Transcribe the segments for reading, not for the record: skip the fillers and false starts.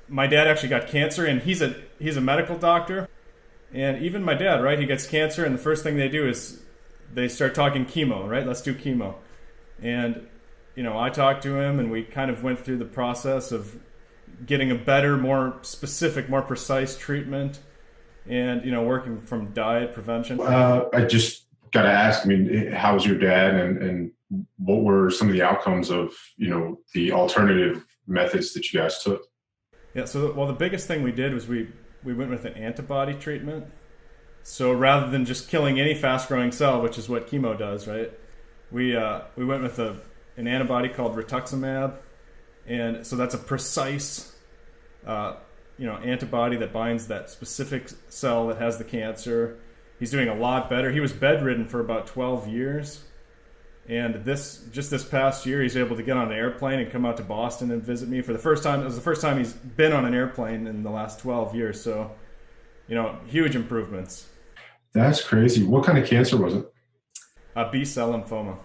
my dad actually got cancer, and he's a medical doctor. And even my dad, right, he gets cancer, and the first thing they do is they start talking chemo, right? Let's do chemo. And, I talked to him, and we kind of went through the process of getting a better, more specific, more precise treatment, and, working from diet prevention. I just got to ask, how's your dad, and what were some of the outcomes of, the alternative methods that you guys took? Yeah, so, well, the biggest thing we did was we went with an antibody treatment. So rather than just killing any fast-growing cell, which is what chemo does, right? We went with an antibody called rituximab, and so that's a precise, antibody that binds that specific cell that has the cancer. He's doing a lot better. He was bedridden for about 12 years, and this past year, he's able to get on an airplane and come out to Boston and visit me for the first time. It was the first time he's been on an airplane in the last 12 years. So, huge improvements. That's crazy. What kind of cancer was it? B-cell lymphoma.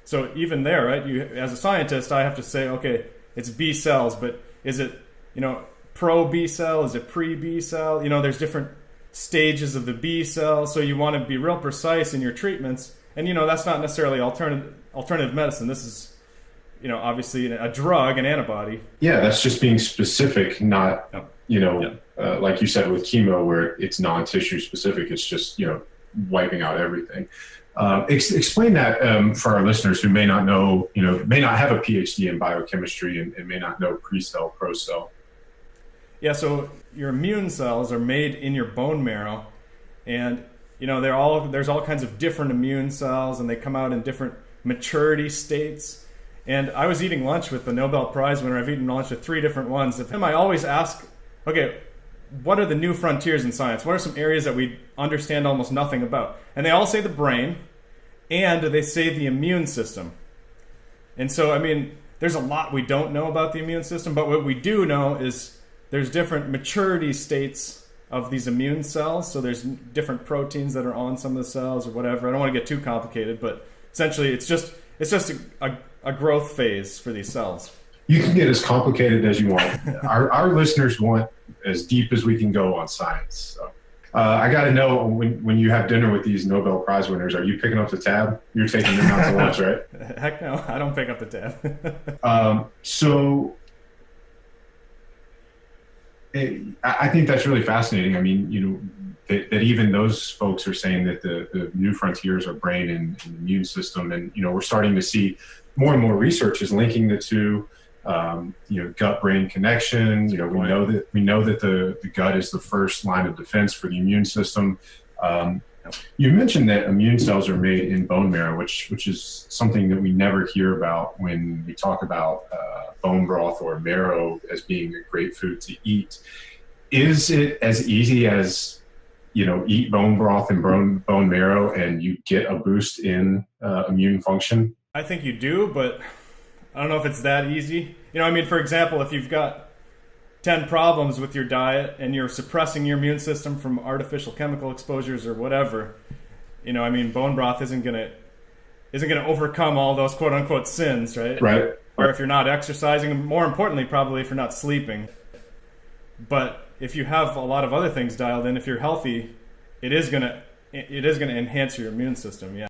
So even there, right, you, as a scientist, I have to say, okay, it's B cells, but is it, pro-B cell? Is it pre-B cell? There's different stages of the B cell, so you want to be real precise in your treatments. And, that's not necessarily alternative medicine. This is, obviously a drug, an antibody. Yeah, that's just being specific, not, like you said with chemo, where it's non-tissue specific. It's just, wiping out everything. Explain that for our listeners who may not know, may not have a PhD in biochemistry and may not know pre-cell, pro-cell. Yeah, so your immune cells are made in your bone marrow, and there's all kinds of different immune cells, and they come out in different maturity states. And I was eating lunch with the Nobel Prize winner. I've eaten lunch with 3 different ones. Of him, I always ask, okay, what are the new frontiers in science? What are some areas that we understand almost nothing about? And they all say the brain, and they say the immune system. And so, there's a lot we don't know about the immune system, but what we do know is there's different maturity states of these immune cells. So there's different proteins that are on some of the cells or whatever. I don't want to get too complicated, but essentially it's just a growth phase for these cells. You can get as complicated as you want. Our listeners want as deep as we can go on science. So, I got to know, when you have dinner with these Nobel Prize winners, are you picking up the tab? You're taking them out to lunch, right? Heck no, I don't pick up the tab. So I think that's really fascinating. That even those folks are saying that the new frontiers are brain and immune system. And, we're starting to see more and more research is linking the two. Gut-brain connection. We know that the gut is the first line of defense for the immune system. You mentioned that immune cells are made in bone marrow, which is something that we never hear about when we talk about bone broth or marrow as being a great food to eat. Is it as easy as eat bone broth and bone marrow and you get a boost in immune function? I think you do, but I don't know if it's that easy. For example, if you've got 10 problems with your diet and you're suppressing your immune system from artificial chemical exposures or whatever, bone broth isn't gonna overcome all those quote unquote sins, right? Right. Or if you're not exercising, more importantly, probably if you're not sleeping. But if you have a lot of other things dialed in, if you're healthy, it is gonna enhance your immune system. Yeah.